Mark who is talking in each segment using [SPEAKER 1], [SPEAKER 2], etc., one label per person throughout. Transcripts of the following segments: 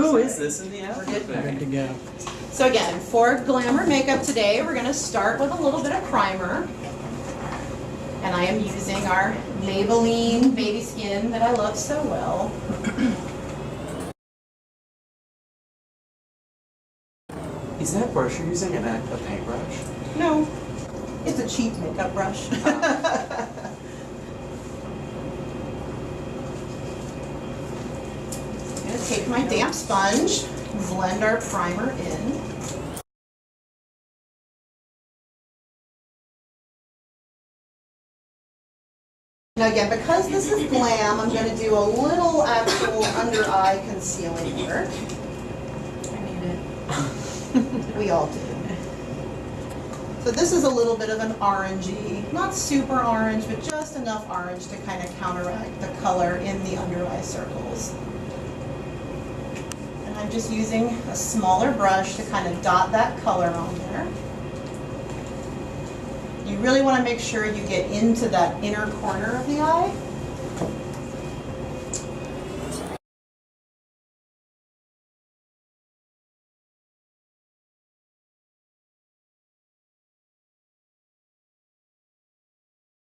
[SPEAKER 1] Who is this in the
[SPEAKER 2] We're
[SPEAKER 1] outfit?
[SPEAKER 2] good.
[SPEAKER 3] Good to go.
[SPEAKER 2] So again, for glamour makeup today, we're going to start with a little bit of primer. And I am using our Maybelline Baby Skin that I love so well.
[SPEAKER 1] Is that brush you're using a paintbrush?
[SPEAKER 2] No, it's a cheap makeup brush. I'm going to take my damp sponge, blend our primer in. Now again, because this is glam, I'm going to do a little actual under eye concealing work.
[SPEAKER 4] I need it.
[SPEAKER 2] We all do. So this is a little bit of an orangey, not super orange, but just enough orange to kind of counteract the color in the under eye circles. And I'm just using a smaller brush to kind of dot that color on there. You really want to make sure you get into that inner corner of the eye.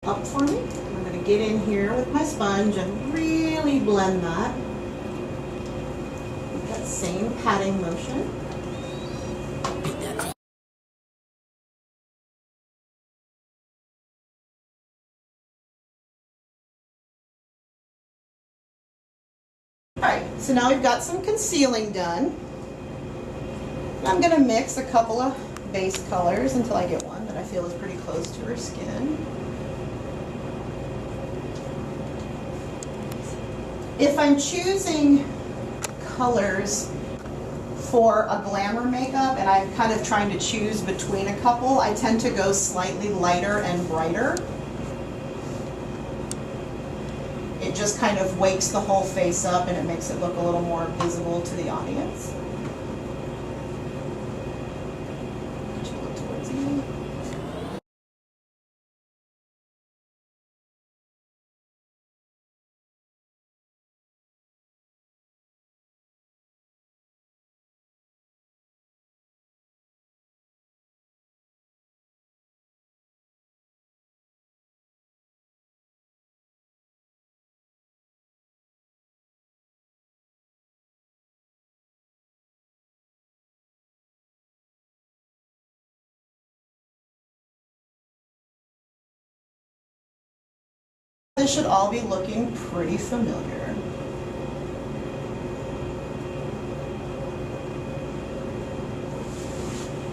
[SPEAKER 2] Up for me. I'm going to get in here with my sponge and really blend that. With that same patting motion. Alright, so now we've got some concealing done. I'm going to mix a couple of base colors until I get one that I feel is pretty close to her skin. If I'm choosing colors for a glamour makeup and I'm kind of trying to choose between a couple, I tend to go slightly lighter and brighter. It just kind of wakes the whole face up and it makes it look a little more visible to the audience. Could you look towards me? This should all be looking pretty familiar.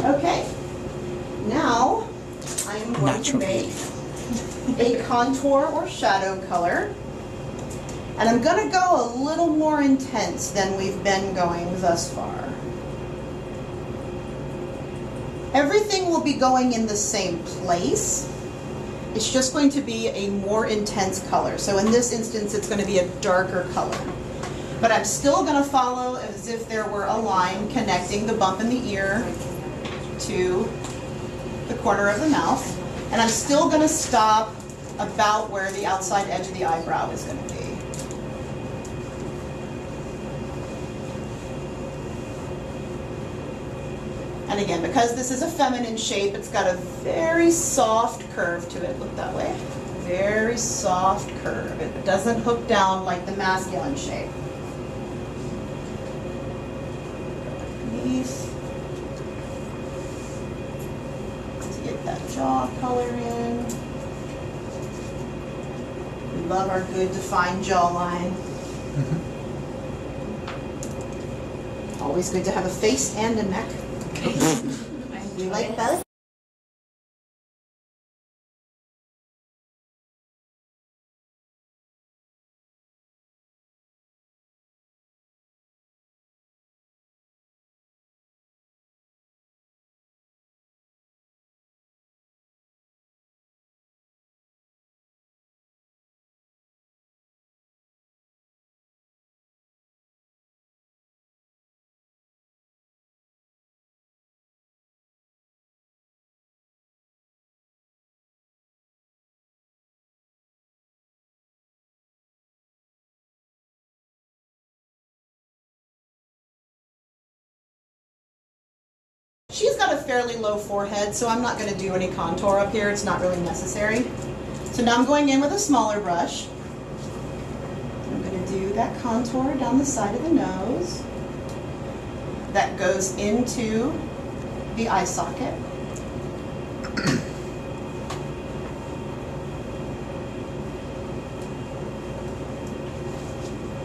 [SPEAKER 2] Okay, now I am going to make a contour or shadow color. And I'm going to go a little more intense than we've been going thus far. Everything will be going in the same place. It's just going to be a more intense color. So in this instance, it's going to be a darker color. But I'm still going to follow as if there were a line connecting the bump in the ear to the corner of the mouth. And I'm still going to stop about where the outside edge of the eyebrow is going to be. And again, because this is a feminine shape, it's got a very soft curve to it. Look that way. Very soft curve. It doesn't hook down like the masculine shape. Underneath. To get that jaw color in. We love our good defined jawline. Always good to have a face and a neck. We like both. She's got a fairly low forehead, so I'm not going to do any contour up here. It's not really necessary. So now I'm going in with a smaller brush. I'm going to do that contour down the side of the nose. That goes into the eye socket.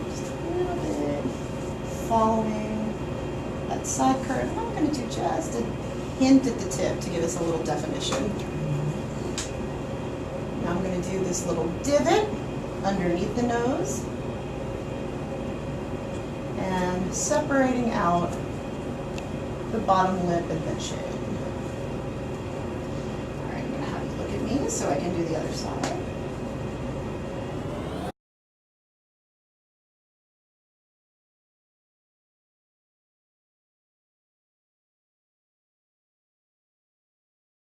[SPEAKER 2] Just a little bit, following that side curve. I'm going to do just a hint at the tip to give us a little definition. Now I'm going to do this little divot underneath the nose and separating out the bottom lip and the chin. All right, I'm going to have you look at me so I can do the other side.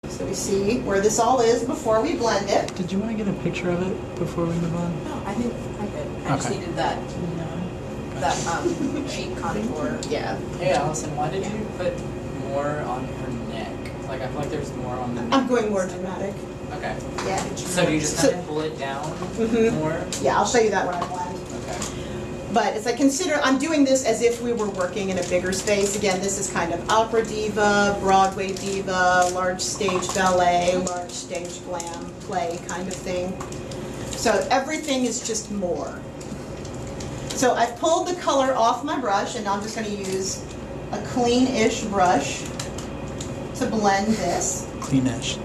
[SPEAKER 2] So we see where this all is before we blend it.
[SPEAKER 1] Did you want to get a picture of it before we move on?
[SPEAKER 4] No, I think I did. I just
[SPEAKER 1] Okay.
[SPEAKER 4] needed that, cheek contour.
[SPEAKER 2] Yeah.
[SPEAKER 3] Hey Allison, why did you put more on her neck? Like I feel like there's more on the neck.
[SPEAKER 2] I'm going more dramatic.
[SPEAKER 3] Okay.
[SPEAKER 2] Yeah.
[SPEAKER 3] So do you just kind of pull it down more?
[SPEAKER 2] Yeah, I'll show you that when I blend.
[SPEAKER 3] Okay.
[SPEAKER 2] But as I consider, I'm doing this as if we were working in a bigger space. Again, this is kind of opera diva, Broadway diva, large stage ballet, large stage glam play kind of thing. So everything is just more. So I've pulled the color off my brush, and now I'm just going to use a clean-ish brush to blend this.
[SPEAKER 1] Cleanish.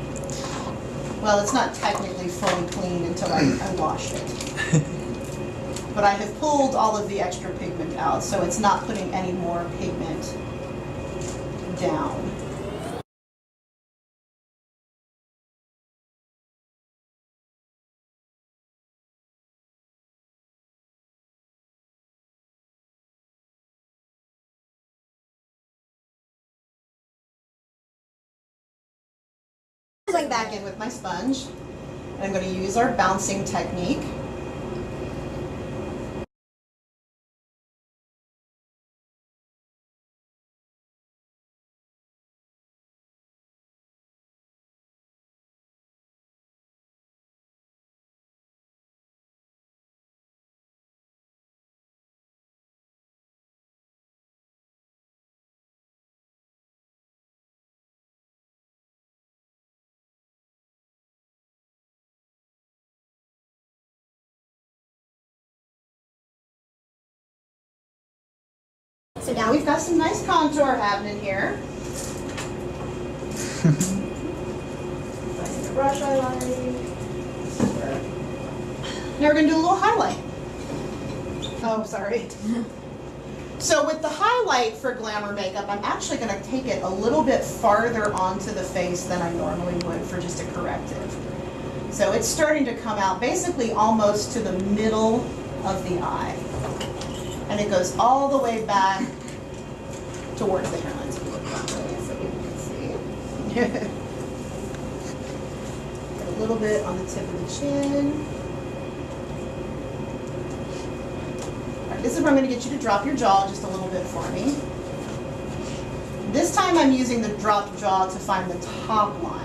[SPEAKER 2] Well, it's not technically fully clean until I wash it. But I have pulled all of the extra pigment out, so it's not putting any more pigment down. Going back in with my sponge, and I'm going to use our bouncing technique. So now we've got some nice contour happening here. Finding the brush I like. Now we're going to do a little highlight. Oh, sorry. So with the highlight for glamour makeup, I'm actually going to take it a little bit farther onto the face than I normally would for just a corrective. So it's starting to come out basically almost to the middle of the eye. And it goes all the way back towards the hairline, so we look that way so we can see. Get a little bit on the tip of the chin. All right, this is where I'm going to get you to drop your jaw just a little bit for me. This time I'm using the dropped jaw to find the top line.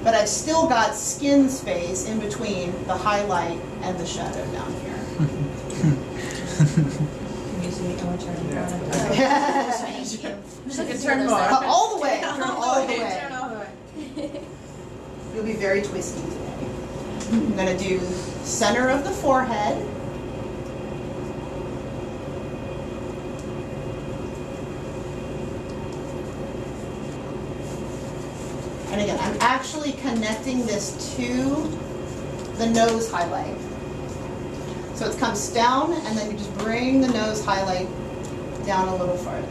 [SPEAKER 2] But I've still got skin space in between the highlight and the shadow down here.
[SPEAKER 4] Can you see me? I'm turning around.
[SPEAKER 2] Just
[SPEAKER 4] like a turn more.
[SPEAKER 2] All the way, turn all the way.
[SPEAKER 4] Turn all the way.
[SPEAKER 2] You'll be very twisty today. I'm going to do center of the forehead. And again, I'm actually connecting this to the nose highlight. So it comes down, and then you just bring the nose highlight down a little farther.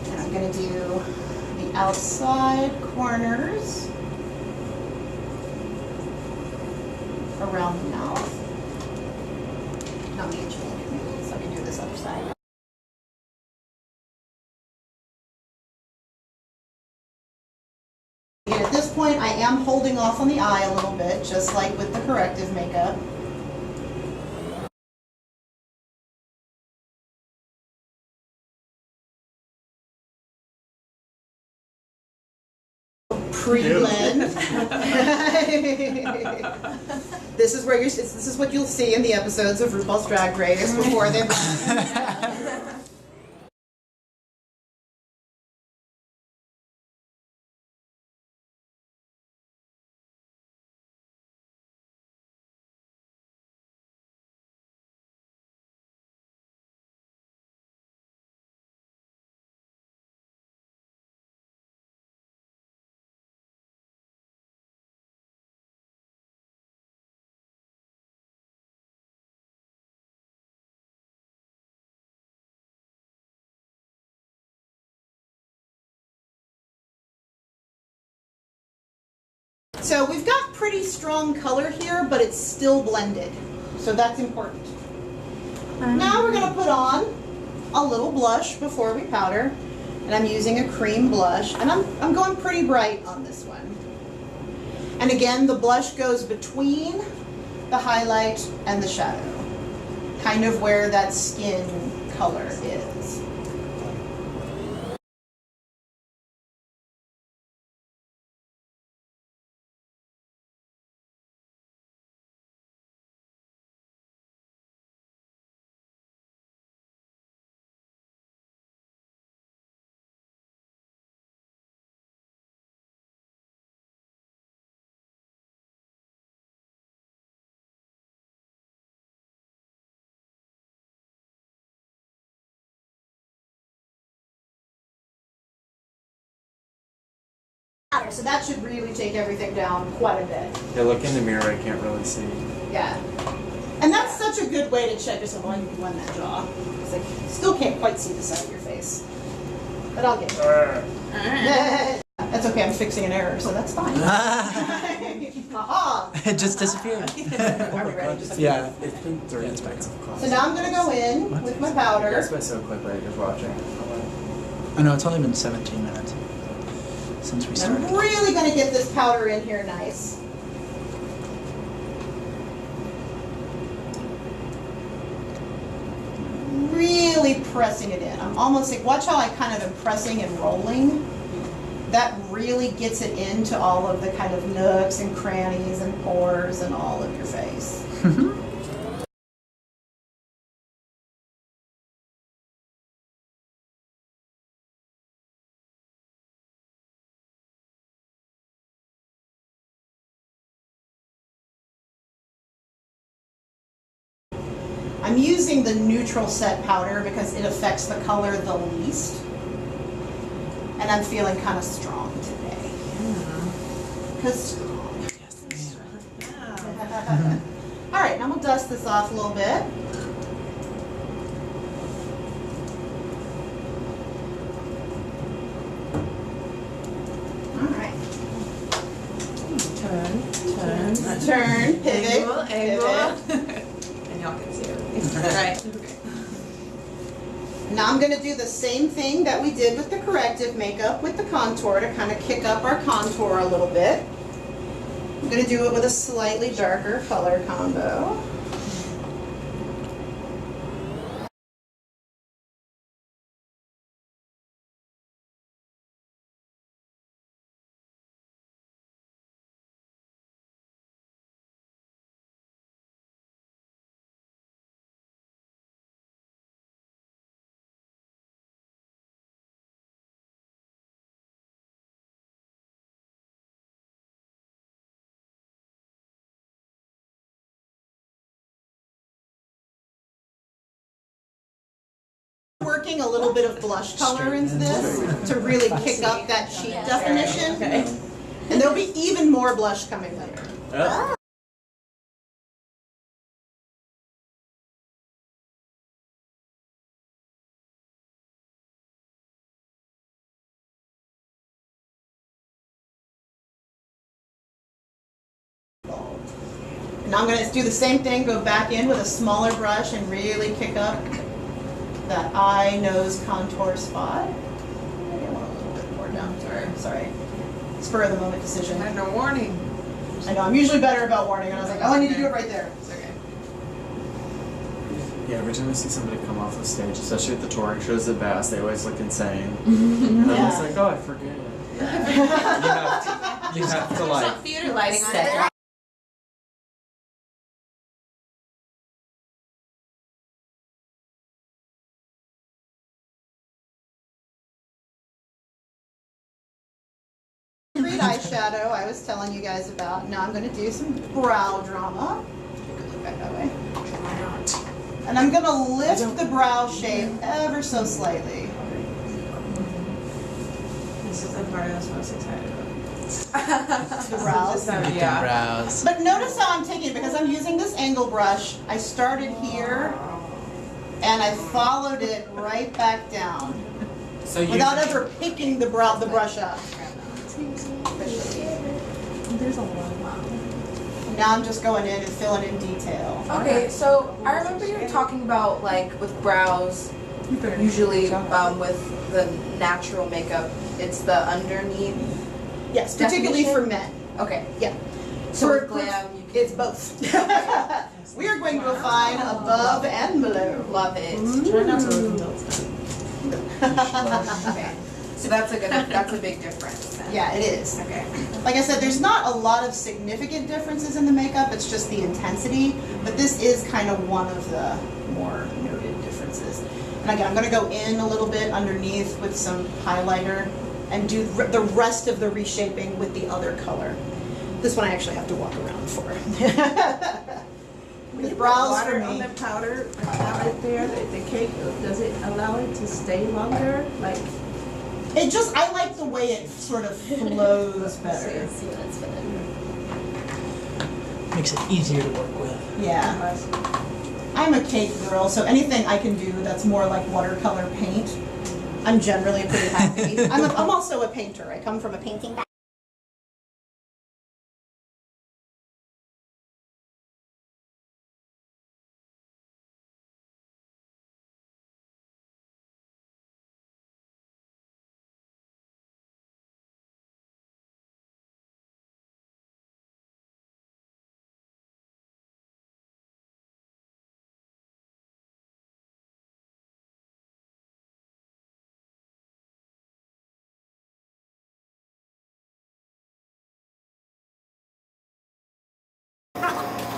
[SPEAKER 2] And I'm going to do the outside corners around the mouth. Not me, so I can do this other side. At this point, I am holding off on the eye a little bit, just like with the corrective makeup. Pre-blend. This is where this is what you'll see in the episodes of RuPaul's Drag Race before they So we've got pretty strong color here, but it's still blended. So that's important. Now we're going to put on a little blush before we powder. And I'm using a cream blush. And I'm going pretty bright on this one. And again, the blush goes between the highlight and the shadow. Kind of where that skin color is. So that should really take everything down quite a bit.
[SPEAKER 1] Yeah, look in the mirror, I can't really see.
[SPEAKER 2] Yeah. And that's such a good way to check yourself when you blend that jaw. Because I still can't quite see the side of your face. But I'll get it. That's okay, I'm fixing an error, so that's fine. Aha!
[SPEAKER 5] It just disappeared.
[SPEAKER 2] Are we ready?
[SPEAKER 5] Yeah.
[SPEAKER 1] It's been 3 minutes of class.
[SPEAKER 2] So now I'm going to go in with my powder.
[SPEAKER 1] That's why so quickly just watching.
[SPEAKER 5] Oh no, it's only been 17 minutes since we
[SPEAKER 2] I'm
[SPEAKER 5] started.
[SPEAKER 2] really going to get this powder in here nice. Really pressing it in. I'm almost like, watch how I kind of am pressing and rolling. That really gets it into all of the kind of nooks and crannies and pores and all of your face. I'm using the neutral set powder because it affects the color the least. And I'm feeling kind of strong today. Because strong. All right, now we'll dust this off a little bit. All right. Turn, pivot,
[SPEAKER 4] Angle.
[SPEAKER 2] pivot.
[SPEAKER 4] And y'all can see it. Right. Okay.
[SPEAKER 2] Now I'm going to do the same thing that we did with the corrective makeup with the contour to kind of kick up our contour a little bit. I'm going to do it with a slightly darker color combo. Working a little bit of blush color into this to really kick up that cheek definition.
[SPEAKER 4] Okay.
[SPEAKER 2] And there'll be even more blush coming later. Now I'm going to do the same thing, go back in with a smaller brush and really kick up that eye, nose contour spot. Maybe I want a little bit more down, sorry. spur of the moment decision.
[SPEAKER 4] I had no warning.
[SPEAKER 2] I know, I'm usually better about warning, and I was like, oh, I need to do it right there.
[SPEAKER 4] It's okay.
[SPEAKER 1] Yeah, every time I see somebody come off the stage, especially at the touring shows at Bass, they always look insane. And I'm just like, oh, I forget. You have to like
[SPEAKER 4] Theater lighting on
[SPEAKER 1] set
[SPEAKER 4] it.
[SPEAKER 2] Creed eyeshadow I was telling you guys about. Now I'm going to do some brow drama. You can look back that way. And I'm going to lift the brow shape ever so slightly.
[SPEAKER 4] This is the part I was most excited about.
[SPEAKER 2] The brows.
[SPEAKER 5] Making
[SPEAKER 4] Yeah.
[SPEAKER 5] brows.
[SPEAKER 2] But notice how I'm taking it, because I'm using this angle brush. I started here and I followed it right back down
[SPEAKER 3] So you
[SPEAKER 2] without ever picking the brush up.
[SPEAKER 4] There's a lot.
[SPEAKER 2] Now I'm just going in and filling in detail.
[SPEAKER 6] Okay, so I remember you were talking about like with brows, usually with the natural makeup, it's the underneath.
[SPEAKER 2] Yes, particularly
[SPEAKER 6] Definition?
[SPEAKER 2] for men.
[SPEAKER 6] Okay,
[SPEAKER 2] Yeah.
[SPEAKER 6] so
[SPEAKER 2] For
[SPEAKER 6] with glam, you
[SPEAKER 2] It's both. We are going to define above and below.
[SPEAKER 6] love it.
[SPEAKER 4] Try not to look until it's done.
[SPEAKER 6] Okay, so that's a big difference. Then.
[SPEAKER 2] Yeah, it is.
[SPEAKER 6] Okay.
[SPEAKER 2] Like I said, there's not a lot of significant differences in the makeup, it's just the intensity, but this is kind of one of the more noted differences. And again, I'm going to go in a little bit underneath with some highlighter and do the rest of the reshaping with the other color. This one I actually have to walk around for.
[SPEAKER 7] When
[SPEAKER 2] The
[SPEAKER 7] you
[SPEAKER 2] brows
[SPEAKER 7] put water
[SPEAKER 2] for
[SPEAKER 7] on
[SPEAKER 2] me.
[SPEAKER 7] the powder, palette there, the cake, does it allow it to stay longer? Like,
[SPEAKER 2] I like the way it sort of flows better.
[SPEAKER 5] Makes it easier to work with.
[SPEAKER 2] Yeah. I'm a cake girl, so anything I can do that's more like watercolor paint, I'm generally pretty happy. I'm also a painter. I come from a painting background.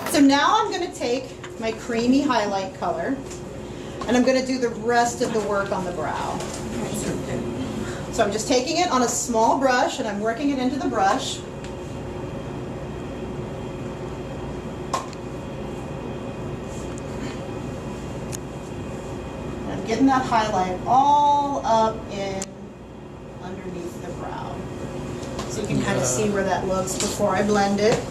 [SPEAKER 2] So now I'm going to take my creamy highlight color and I'm going to do the rest of the work on the brow. So I'm just taking it on a small brush and I'm working it into the brush. And I'm getting that highlight all up in underneath the brow. So you can kind of see where that looks before I blend it.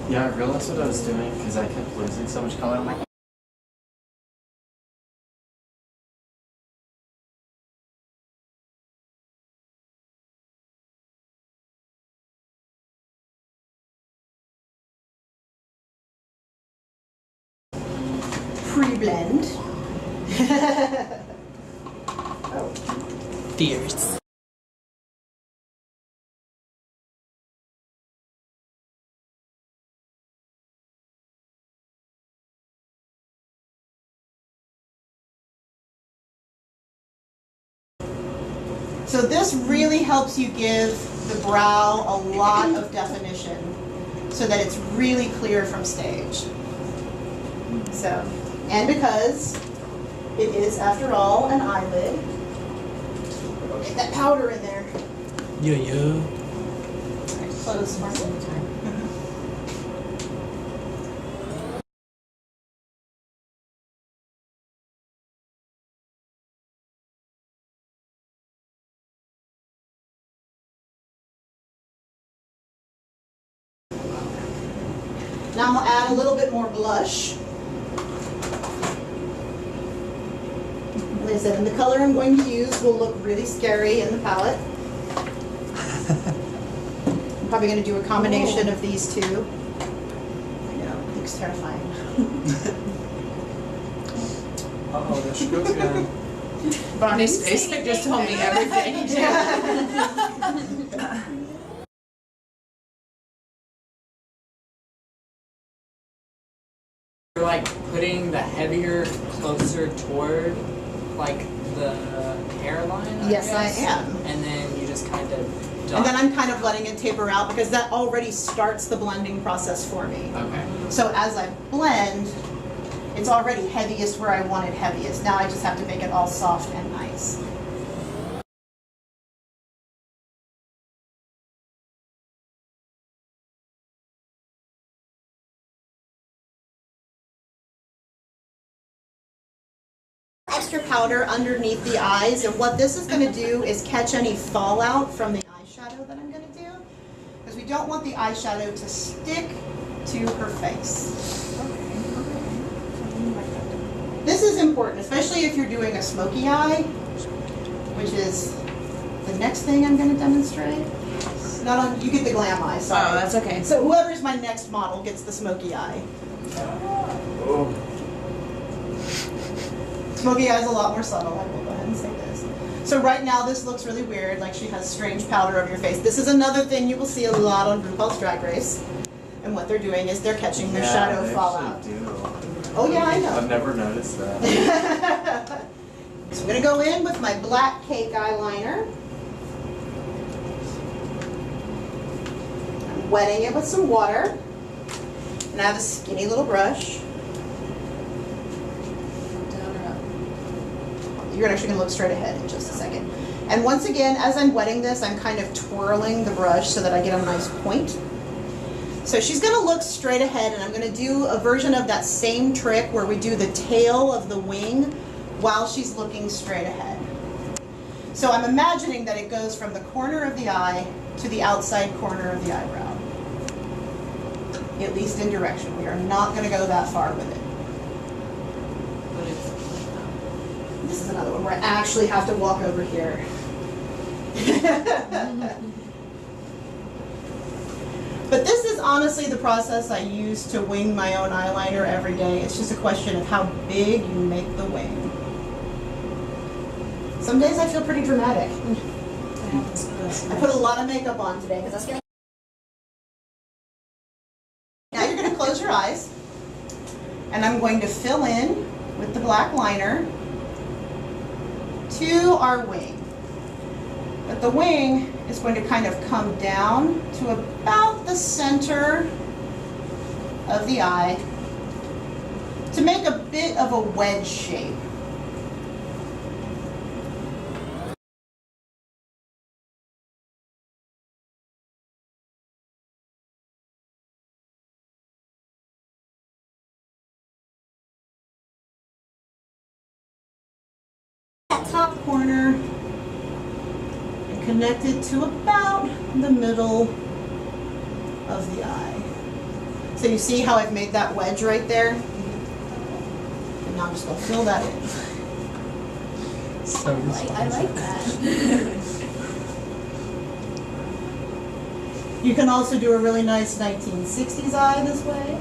[SPEAKER 1] Yeah, I realized what I was doing because I kept losing so much color. I'm like,
[SPEAKER 2] Pre-blend.
[SPEAKER 5] Fierce.
[SPEAKER 2] So this really helps you give the brow a lot of definition so that it's really clear from stage. So, and because it is, after all, an eyelid, we'll get that powder in there.
[SPEAKER 5] Yo.
[SPEAKER 2] Close for me. Now I'm going to add a little bit more blush. Like I said, and the color I'm going to use will look really scary in the palette. I'm probably going to do a combination of these two. I know, it looks terrifying.
[SPEAKER 1] uh-oh, there she goes again.
[SPEAKER 4] Bonnie's face just told me everything.
[SPEAKER 3] like putting the heavier closer toward like the hairline.
[SPEAKER 2] Yes, I
[SPEAKER 3] guess.
[SPEAKER 2] am.
[SPEAKER 3] And then you just kind of.
[SPEAKER 2] And then I'm kind of letting it taper out because that already starts the blending process for me.
[SPEAKER 3] Okay.
[SPEAKER 2] So as I blend, it's already heaviest where I want it heaviest. Now I just have to make it all soft and nice. Extra powder underneath the eyes, and what this is going to do is catch any fallout from the eyeshadow that I'm going to do, because we don't want the eyeshadow to stick to her face. This is important, especially if you're doing a smoky eye, which is the next thing I'm going to demonstrate. Not on, you get the glam eye, sorry.
[SPEAKER 4] Oh, that's okay.
[SPEAKER 2] So whoever's my next model gets the smoky eye.
[SPEAKER 1] Oh.
[SPEAKER 2] Smoky eye is a lot more subtle, I will go ahead and say this. So right now this looks really weird, like she has strange powder over your face. This is another thing you will see a lot on RuPaul's Drag Race. And what they're doing is they're catching their shadow
[SPEAKER 1] they
[SPEAKER 2] fallout.
[SPEAKER 1] actually do.
[SPEAKER 2] Oh yeah, I know.
[SPEAKER 1] I've never noticed that.
[SPEAKER 2] So I'm going to go in with my black cake eyeliner. I'm wetting it with some water. And I have a skinny little brush. You're actually going to look straight ahead in just a second. And once again, as I'm wetting this, I'm kind of twirling the brush so that I get a nice point. So she's going to look straight ahead, and I'm going to do a version of that same trick where we do the tail of the wing while she's looking straight ahead. So I'm imagining that it goes from the corner of the eye to the outside corner of the eyebrow. At least in direction. We are not going to go that far with it. This is another one where I actually have to walk over here. But this is honestly the process I use to wing my own eyeliner every day. It's just a question of how big you make the wing. Some days I feel pretty dramatic. I put a lot of makeup on today because I was getting... Now you're going to close your eyes, and I'm going to fill in with the black liner to our wing. But the wing is going to kind of come down to about the center of the eye to make a bit of a wedge shape. That top corner and connect it to about the middle of the eye. So you see how I've made that wedge right there? And now I'm just going to fill that in.
[SPEAKER 5] So
[SPEAKER 6] I like that.
[SPEAKER 2] You can also do a really nice 1960s eye this way.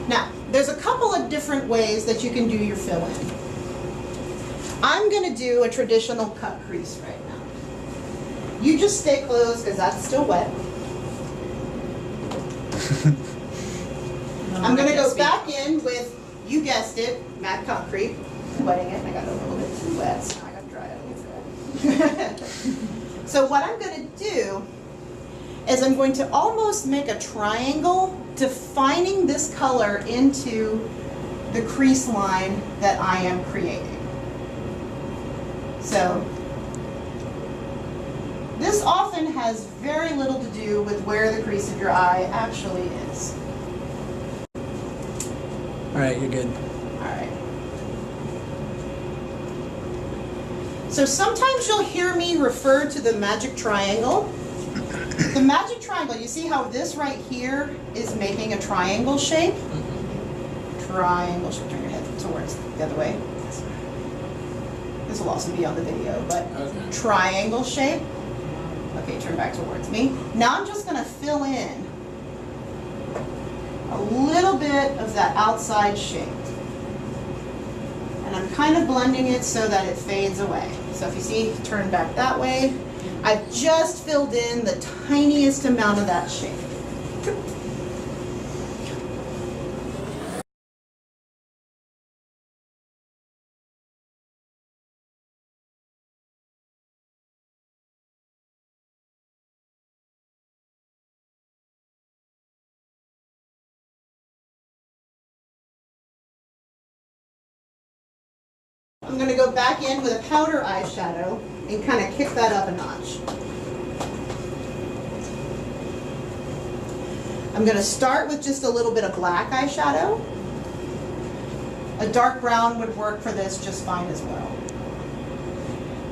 [SPEAKER 2] Now, there's a couple of different ways that you can do your fill-in. I'm going to do a traditional cut crease right now. You just stay closed because that's still wet. I'm going to go back in with, you guessed it, matte concrete. Wetting it, and I got it a little bit too wet, so now I got to dry it a little bit. So what I'm going to do is I'm going to almost make a triangle, defining this color into the crease line that I am creating. So this often has very little to do with where the crease of your eye actually is.
[SPEAKER 5] All right, you're good.
[SPEAKER 2] All right. So sometimes you'll hear me refer to the magic triangle. The magic triangle, you see how this right here is making a triangle shape? Triangle shape. Turn your head towards the other way. This will also be on the video, but triangle shape. Okay, turn back towards me. Now I'm just going to fill in a little bit of that outside shape. And I'm kind of blending it so that it fades away. So if you see, turn back that way. I've just filled in the tiniest amount of that shape. I'm gonna go back in with a powder eyeshadow and kind of kick that up a notch. I'm gonna start with just a little bit of black eyeshadow. A dark brown would work for this just fine as well.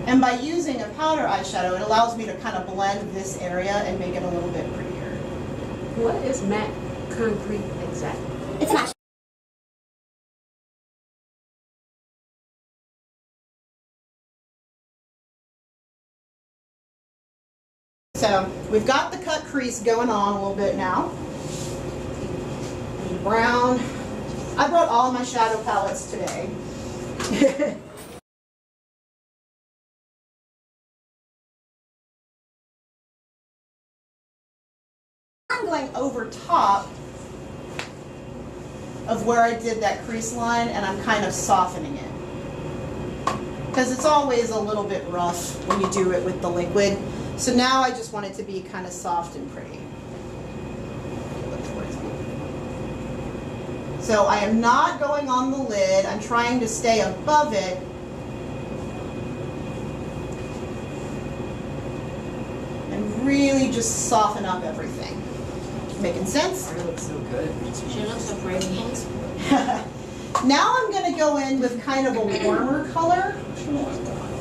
[SPEAKER 2] And by using a powder eyeshadow, it allows me to kind of blend this area and make it a little bit prettier.
[SPEAKER 7] What is matte concrete exactly?
[SPEAKER 2] It's not. So we've got the cut crease going on a little bit now. Brown. I brought all my shadow palettes today. I'm going over top of where I did that crease line, and I'm kind of softening it. Because it's always a little bit rough when you do it with the liquid. So now I just want it to be kind of soft and pretty. So I am not going on the lid. I'm trying to stay above it. And really just soften up everything. Making sense?
[SPEAKER 3] It looks so good.
[SPEAKER 4] She looks like great hands.
[SPEAKER 2] Now I'm going to go in with kind of a warmer color.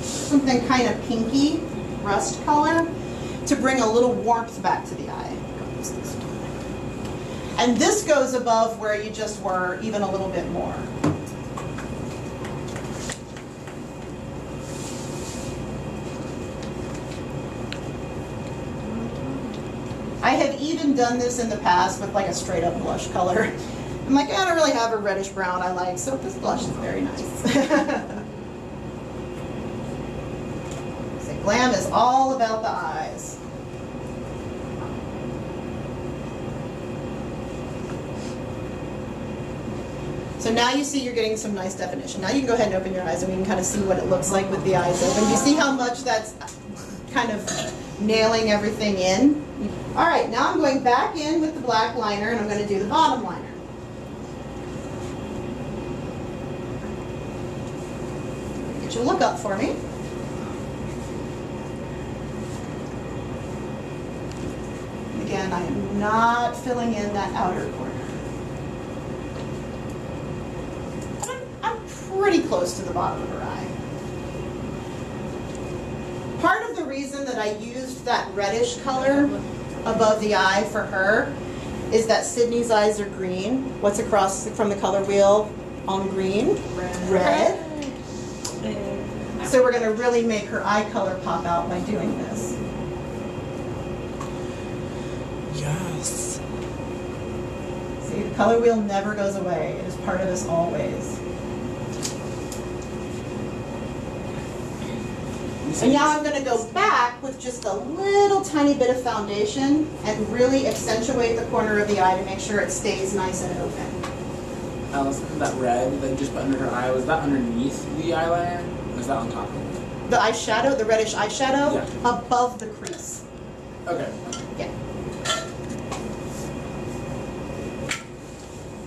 [SPEAKER 2] Something kind of pinky, rust color, to bring a little warmth back to the eye. And this goes above where you just were, even a little bit more. I have even done this in the past with like a straight up blush color. I'm like, I don't really have a reddish brown I like, so this blush is very nice. So glam is all about the eyes. So now you see you're getting some nice definition. Now you can go ahead and open your eyes and we can kind of see what it looks like with the eyes open. You see how much that's kind of nailing everything in? All right, now I'm going back in with the black liner and I'm going to do the bottom liner. Get your look up for me. Again, I am not filling in that outer corner. I'm pretty close to the bottom of her eye. Part of the reason that I used that reddish color above the eye for her is that Sydney's eyes are green. What's across from the color wheel on green? Red. So we're going to really make her eye color pop out by doing this.
[SPEAKER 5] Yes.
[SPEAKER 2] See, the color wheel never goes away. It is part of us always. And now I'm going to go back with just a little tiny bit of foundation and really accentuate the corner of the eye to make sure it stays nice and open.
[SPEAKER 3] Allison, that red that you just put under her eye, was that underneath the eyeliner? Or was that on top of it?
[SPEAKER 2] The eyeshadow, the reddish eyeshadow,
[SPEAKER 3] Yeah.
[SPEAKER 2] above the crease.
[SPEAKER 3] Okay.
[SPEAKER 2] Yeah.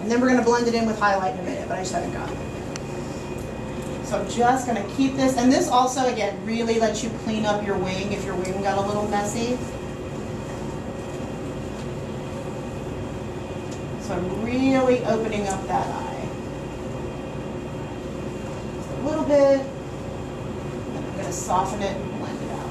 [SPEAKER 2] And then we're going to blend it in with highlight in a minute, but I just haven't gotten it. So I'm just going to keep this, and this also, again, really lets you clean up your wing if your wing got a little messy. So I'm really opening up that eye. Just a little bit, and I'm going to soften it and blend it out.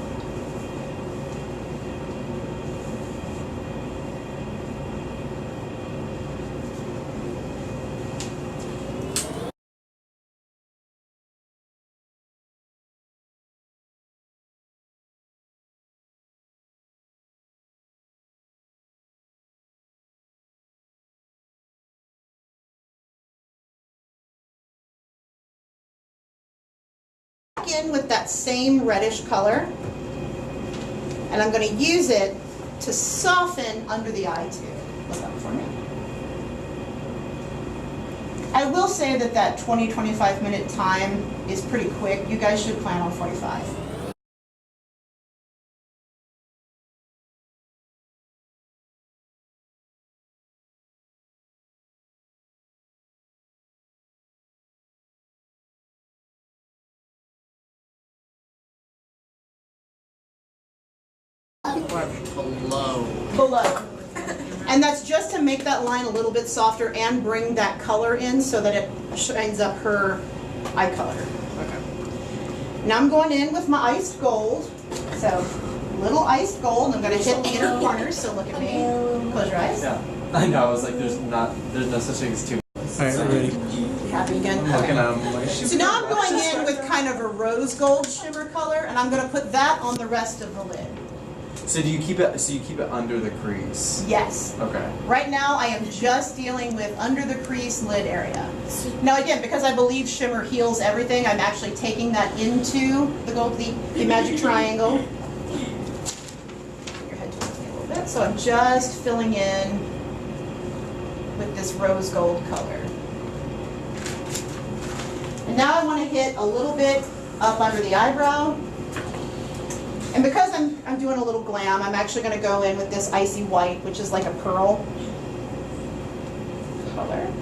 [SPEAKER 2] In with that same reddish color, and I'm going to use it to soften under the eye too. Look up for me. I will say that that 20-25 minute time is pretty quick. You guys should plan on 45.
[SPEAKER 3] Or below.
[SPEAKER 2] below. And that's just to make that line a little bit softer and bring that color in so that it shines up her eye color.
[SPEAKER 3] Okay.
[SPEAKER 2] Now I'm going in with my iced gold. So, little iced gold. I'm going to hit the inner corners, so look at me. Close your eyes.
[SPEAKER 1] Yeah. I know, I was like, there's no such thing as two.
[SPEAKER 5] Alright, we're ready.
[SPEAKER 2] Happy again?
[SPEAKER 1] I'm looking
[SPEAKER 2] Okay.
[SPEAKER 1] at them like,
[SPEAKER 2] So now I'm going in with kind of a rose gold shimmer color, and I'm going to put that on the rest of the lid.
[SPEAKER 1] So do you keep it? So you keep it under the crease?
[SPEAKER 2] Yes.
[SPEAKER 1] Okay.
[SPEAKER 2] Right now I am just dealing with under the crease lid area. Now again, because I believe shimmer heals everything, I'm actually taking that into the gold, the magic triangle. Bring your head towards me a little bit. So I'm just filling in with this rose gold color. And now I want to hit a little bit up under the eyebrow. And because I'm doing a little glam, I'm actually going to go in with this icy white, which is like a pearl color.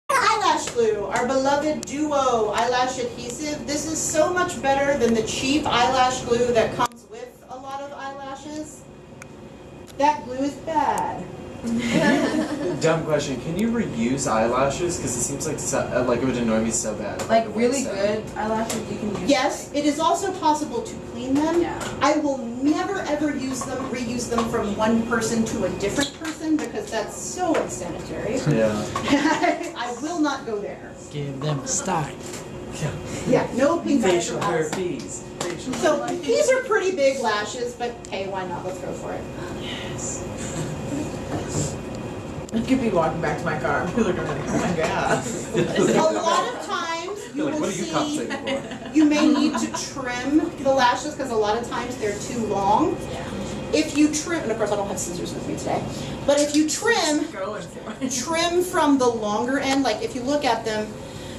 [SPEAKER 2] Eyelash glue, our beloved duo eyelash adhesive. This is so much better than the cheap eyelash glue that comes with a lot of eyelashes. That glue is bad.
[SPEAKER 1] Dumb question. Can you reuse eyelashes? Because it seems like it would annoy me so bad. if I
[SPEAKER 6] Like
[SPEAKER 1] had to
[SPEAKER 6] really
[SPEAKER 1] waste them.
[SPEAKER 6] good eyelashes you can use.
[SPEAKER 2] Yes, it is also possible to clean them.
[SPEAKER 6] Yeah.
[SPEAKER 2] I will never ever reuse them from one person to a different person because that's so unsanitary.
[SPEAKER 1] Yeah.
[SPEAKER 2] I will not go there.
[SPEAKER 5] Give them a style.
[SPEAKER 2] Yeah, no pink eye
[SPEAKER 1] Facial
[SPEAKER 2] for us.
[SPEAKER 1] herpes. Facial
[SPEAKER 2] So these are pretty big lashes, but hey, why not? Let's go for it.
[SPEAKER 7] I could be walking back to my car and be like, oh my god.
[SPEAKER 2] A lot of times you
[SPEAKER 1] Like,
[SPEAKER 2] will
[SPEAKER 1] what are you cops
[SPEAKER 2] see
[SPEAKER 1] saying for?
[SPEAKER 2] you may need to trim the lashes because a lot of times they're too long. If you trim, and of course I don't have scissors with me today, but if you trim
[SPEAKER 7] Going for it.
[SPEAKER 2] from the longer end, like if you look at them,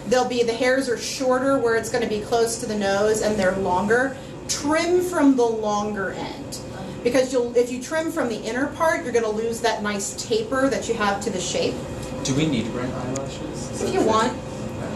[SPEAKER 2] the hairs are shorter where it's going to be close to the nose and they're longer. Trim from the longer end. Because if you trim from the inner part, you're going to lose that nice taper that you have to the shape.
[SPEAKER 1] Do we need to bring eyelashes? Is
[SPEAKER 2] If
[SPEAKER 1] that
[SPEAKER 2] you
[SPEAKER 1] it?
[SPEAKER 2] want.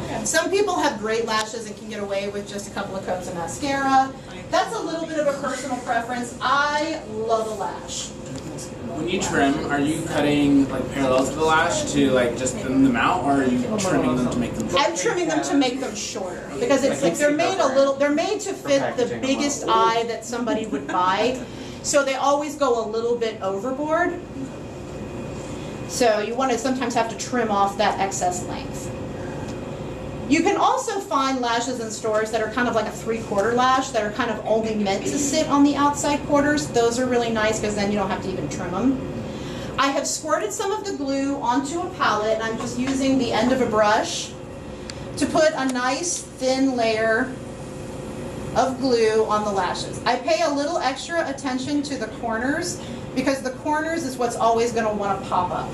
[SPEAKER 1] Okay.
[SPEAKER 2] Some people have great lashes and can get away with just a couple of coats of mascara. That's a little bit of a personal preference. I love a lash.
[SPEAKER 8] When you trim, are you cutting like parallel to the lash to like just thin them out, or are you trimming them to make them short?
[SPEAKER 2] I'm trimming them to make them shorter because it's like they're made to fit the biggest eye that somebody would buy. So they always go a little bit overboard. So you want to sometimes have to trim off that excess length. You can also find lashes in stores that are kind of like a 3/4 lash that are kind of only meant to sit on the outside quarters. Those are really nice because then you don't have to even trim them. I have squirted some of the glue onto a palette and I'm just using the end of a brush to put a nice thin layer of glue on the lashes. I pay a little extra attention to the corners because the corners is what's always going to want to pop up.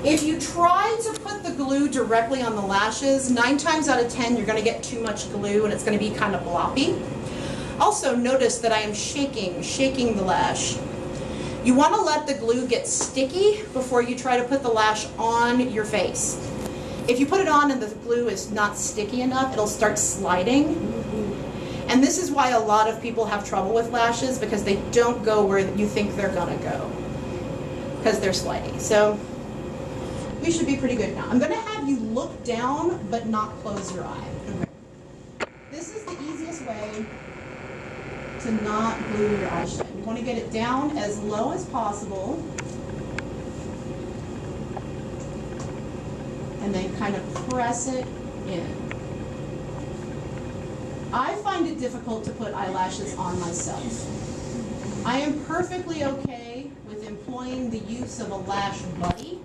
[SPEAKER 2] If you try to put the glue directly on the lashes, 9 times out of 10 you're going to get too much glue and it's going to be kind of bloppy. Also notice that I am shaking the lash. You want to let the glue get sticky before you try to put the lash on your face. If you put it on and the glue is not sticky enough, it'll start sliding. And this is why a lot of people have trouble with lashes because they don't go where you think they're gonna go because they're sliding. So we should be pretty good now. I'm gonna have you look down but not close your eye. This is the easiest way to not glue your eye shut. You want to get it down as low as possible and then kind of press it in. I find it difficult to put eyelashes on myself. I am perfectly okay with employing the use of a lash buddy,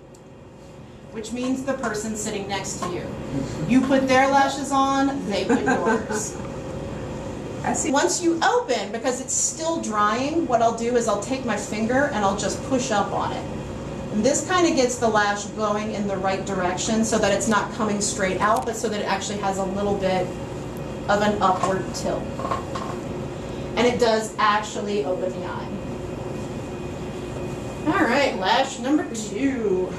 [SPEAKER 2] which means the person sitting next to you. You put their lashes on, they put yours. Once you open, because it's still drying, what I'll do is I'll take my finger and I'll just push up on it. And this kind of gets the lash going in the right direction so that it's not coming straight out, but so that it actually has a little bit of an upward tilt. And it does actually open the eye. All right, lash number 2.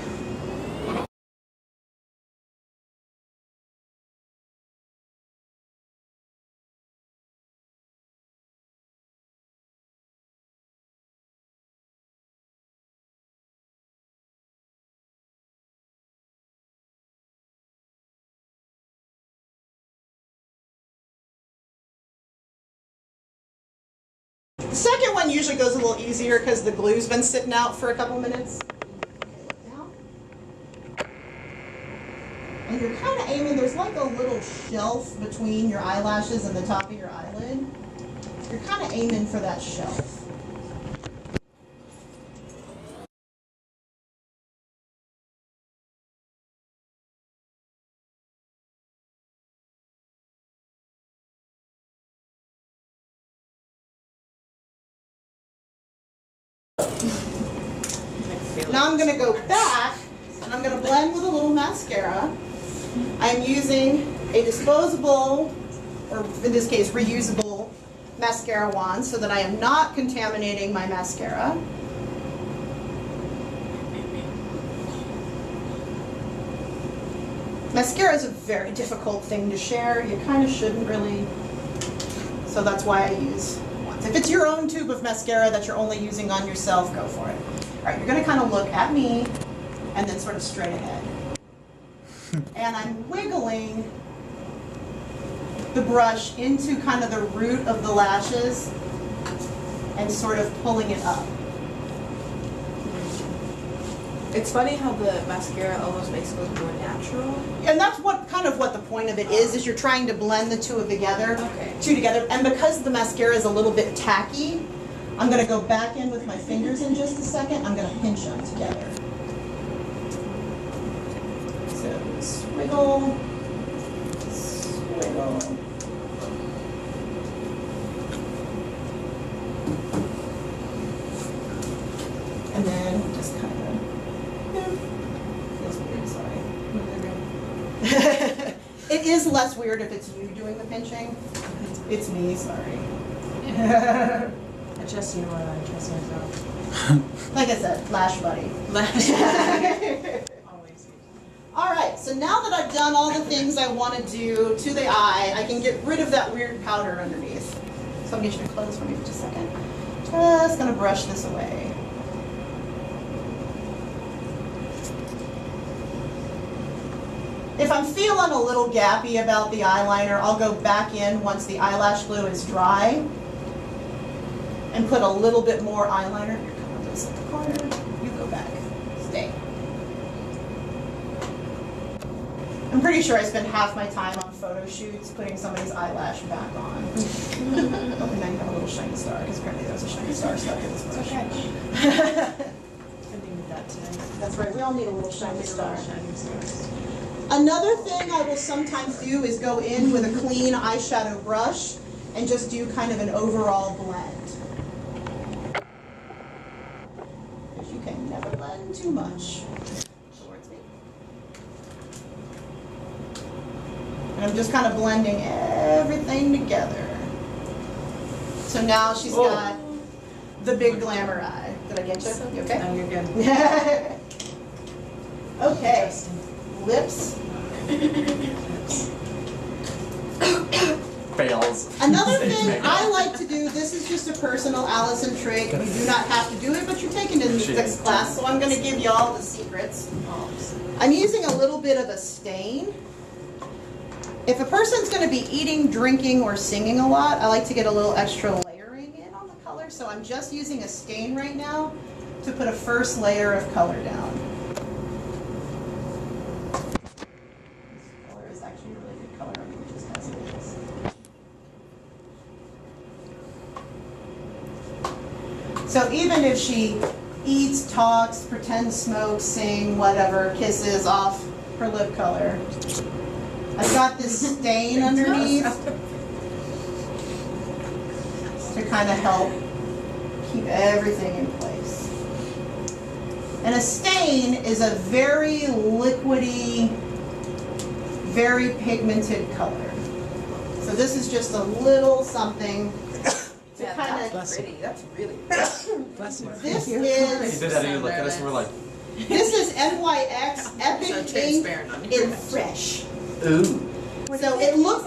[SPEAKER 2] The second one usually goes a little easier because the glue's been sitting out for a couple minutes. And you're kind of aiming, there's like a little shelf between your eyelashes and the top of your eyelid. You're kind of aiming for that shelf. Now I'm going to go back and I'm going to blend with a little mascara. I'm using a disposable, or in this case reusable, mascara wand so that I am not contaminating my mascara. Mascara is a very difficult thing to share. You kind of shouldn't really, so that's why I use wands. If it's your own tube of mascara that you're only using on yourself, go for it. All right, you're going to kind of look at me and then sort of straight ahead. And I'm wiggling the brush into kind of the root of the lashes and sort of pulling it up.
[SPEAKER 6] It's funny how the mascara almost makes it look more natural.
[SPEAKER 2] And that's what kind of what the point of it is you're trying to blend the two together. And because the mascara is a little bit tacky, I'm going to go back in with my fingers in just a second. I'm going to pinch them together. So swiggle, swiggle. And then just kind of, feels weird, sorry. It is less weird if it's you doing the pinching. It's me, sorry.
[SPEAKER 7] I trust you more than I trust myself.
[SPEAKER 2] Like I said, lash buddy.
[SPEAKER 7] Always.
[SPEAKER 2] All right, so now that I've done all the things I want to do to the eye, I can get rid of that weird powder underneath. So I'm going to get you to close for me for just a second. Just going to brush this away. If I'm feeling a little gappy about the eyeliner, I'll go back in once the eyelash glue is dry and put a little bit more eyeliner. Here, come on this at the corner. You go back. Stay. I'm pretty sure I spend half my time on photo shoots putting somebody's eyelash back on. Oh, and now you have a little shiny star, because apparently there's a shiny star stuck in this brush.
[SPEAKER 7] Okay. I needed that today.
[SPEAKER 2] That's right, we all need a little shiny star.
[SPEAKER 7] Shining stars.
[SPEAKER 2] Another thing I will sometimes do is go in with a clean eyeshadow brush and just do kind of an overall blend. Because you can never blend too much. Towards me. And I'm just kind of blending everything together. So now she's got the big glamour eye. Did I get you? You okay?
[SPEAKER 7] No, you're good.
[SPEAKER 2] Okay. Lips.
[SPEAKER 1] Fails.
[SPEAKER 2] Another
[SPEAKER 1] Stage
[SPEAKER 2] thing
[SPEAKER 1] makeup.
[SPEAKER 2] I like to do, this is just a personal Allison trick. You do not have to do it, but you're taking it in the next class, so I'm going to give you all the secrets. I'm using a little bit of a stain. If a person's going to be eating, drinking, or singing a lot, I like to get a little extra layering in on the color, so I'm just using a stain right now to put a first layer of color down. So even if she eats, talks, pretends, smokes, sing, whatever, kisses off her lip color, I've got this stain underneath to kind of help keep everything in place. And a stain is a very liquidy, very pigmented color. So this is just a little something to kind of.
[SPEAKER 5] Bless you.
[SPEAKER 6] Pretty. That's really
[SPEAKER 5] Bless you.
[SPEAKER 2] This
[SPEAKER 1] You
[SPEAKER 2] is
[SPEAKER 1] did that and you look at us and we're like,
[SPEAKER 2] NYX
[SPEAKER 7] So
[SPEAKER 2] Epic Ink
[SPEAKER 7] transparent on
[SPEAKER 2] in Fresh.
[SPEAKER 1] ooh.
[SPEAKER 2] So it looks.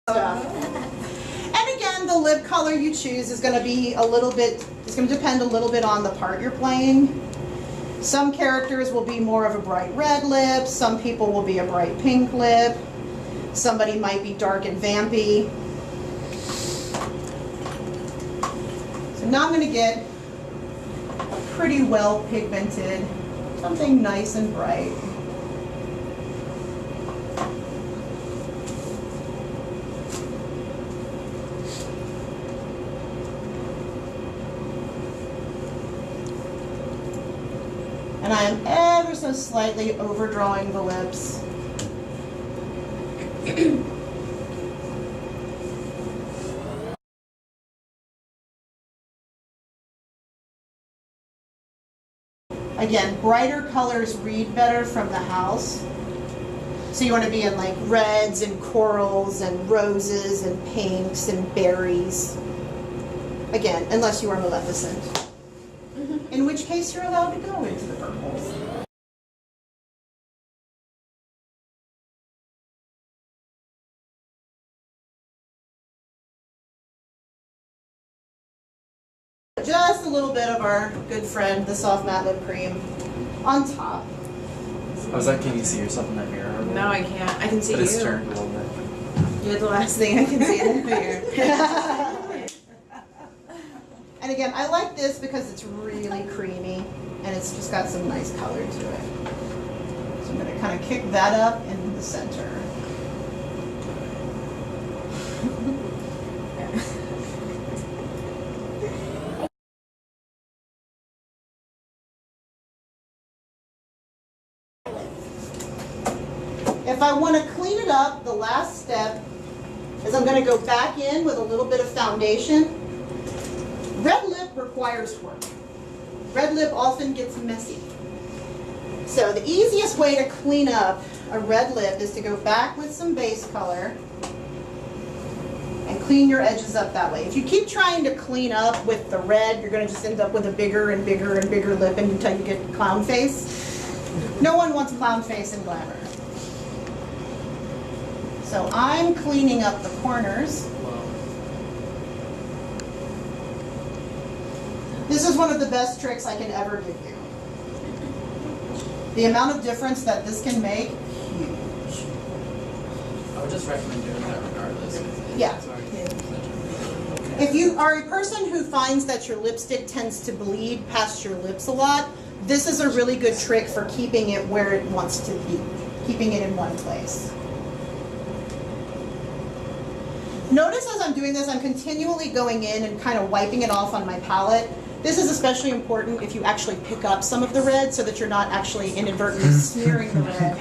[SPEAKER 2] And again, the lip color you choose is going to be a little bit, it's going to depend a little bit on the part you're playing. Some characters will be more of a bright red lip, some people will be a bright pink lip, somebody might be dark and vampy. So now I'm going to get a pretty well pigmented, something nice and bright. And I am ever so slightly overdrawing the lips. Again, brighter colors read better from the house. So you want to be in like reds and corals and roses and pinks and berries. Again, unless you are Maleficent. In which case you're allowed to go into the purples. Just a little bit of our good friend, the soft matte lip cream, on top.
[SPEAKER 1] I was like, can you see yourself in that mirror?
[SPEAKER 7] No, I can't. I can see
[SPEAKER 1] But it's
[SPEAKER 7] you.
[SPEAKER 1] turned a little bit.
[SPEAKER 7] You're the last thing I can see in the mirror.
[SPEAKER 2] And again, I like this because it's really creamy and it's just got some nice color to it. So I'm going to kind of kick that up in the center. If I want to clean it up, the last step is I'm going to go back in with a little bit of foundation. Red lip requires work. Red lip often gets messy. So the easiest way to clean up a red lip is to go back with some base color and clean your edges up that way. If you keep trying to clean up with the red, you're going to just end up with a bigger and bigger and bigger lip until you get clown face. No one wants clown face in glamour. So I'm cleaning up the corners. This is one of the best tricks I can ever give you. The amount of difference that this can make, huge.
[SPEAKER 3] I would just recommend doing that regardless.
[SPEAKER 2] Yeah.
[SPEAKER 3] It's already
[SPEAKER 2] If you are a person who finds that your lipstick tends to bleed past your lips a lot, this is a really good trick for keeping it where it wants to be, keeping it in one place. Notice as I'm doing this, I'm continually going in and kind of wiping it off on my palette. This is especially important if you actually pick up some of the red so that you're not actually inadvertently smearing the red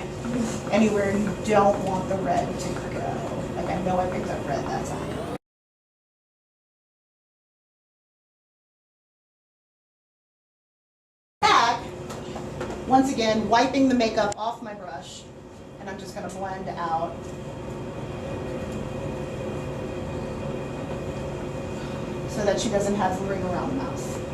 [SPEAKER 2] anywhere you don't want the red to go. Like I know I picked up red, that's all. Back, once again, wiping the makeup off my brush, and I'm just going to blend out. So that she doesn't have the ring around the mouth.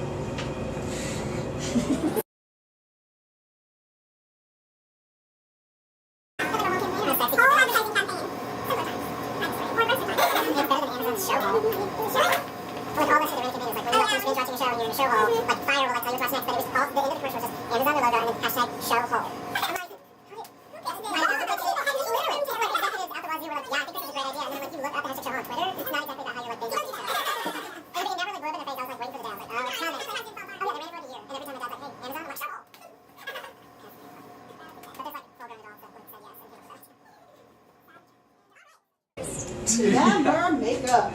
[SPEAKER 2] Glamour makeup.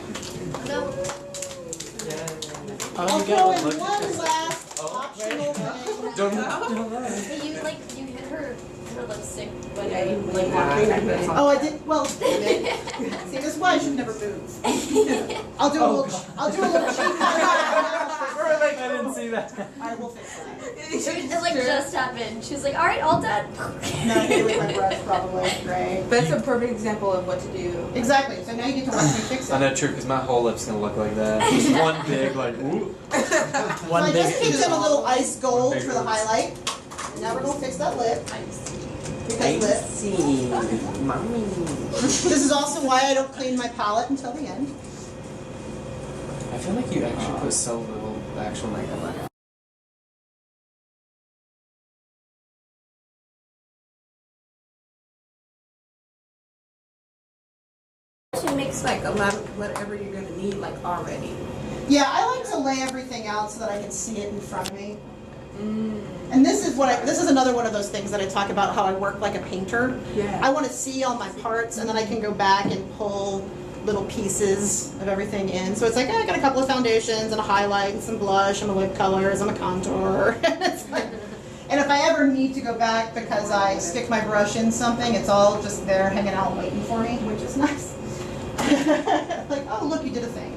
[SPEAKER 5] Oh,
[SPEAKER 2] I'll
[SPEAKER 5] you
[SPEAKER 2] throw
[SPEAKER 5] got
[SPEAKER 2] in
[SPEAKER 5] one.
[SPEAKER 2] one last optional thing.
[SPEAKER 4] But you hit her lipstick when
[SPEAKER 7] Yeah, you
[SPEAKER 4] you
[SPEAKER 7] like
[SPEAKER 4] walked.
[SPEAKER 2] Oh, I did. Well, see, this is why I should never move. I'll do a little cheat.
[SPEAKER 1] I didn't see do that.
[SPEAKER 2] I will fix that.
[SPEAKER 4] It like just happened. She was like, all right, all done.
[SPEAKER 2] No, I hit it with my brush probably. Great.
[SPEAKER 6] That's a perfect example of what to do.
[SPEAKER 2] Exactly. So now you get to watch me fix it.
[SPEAKER 1] I know, true, because my whole lip's gonna look like that. Just one big, like, ooh.
[SPEAKER 2] So I just kicked in a little ice gold
[SPEAKER 1] Big
[SPEAKER 2] for the
[SPEAKER 1] lips.
[SPEAKER 2] highlight. Now we're gonna fix that lip. Because lip.
[SPEAKER 9] Mommy.
[SPEAKER 2] This is also why I don't clean my palette until the end.
[SPEAKER 1] I feel like you actually put so little actual makeup on.
[SPEAKER 7] She makes like a lot of whatever you're gonna need like already.
[SPEAKER 2] Yeah, I like to lay everything out so that I can see it in front of me. And this is this is another one of those things that I talk about how I work like a painter.
[SPEAKER 7] Yeah.
[SPEAKER 2] I want to see all my parts and then I can go back and pull little pieces of everything in. So it's like, I got a couple of foundations and a highlight and some blush and a lip colors and a contour. It's like, and if I ever need to go back because I stick my brush in something, it's all just there hanging out waiting for me, which is nice. Like, oh look, you did a thing.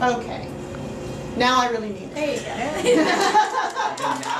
[SPEAKER 2] Okay. Now I really need it.
[SPEAKER 4] There you go.
[SPEAKER 1] Now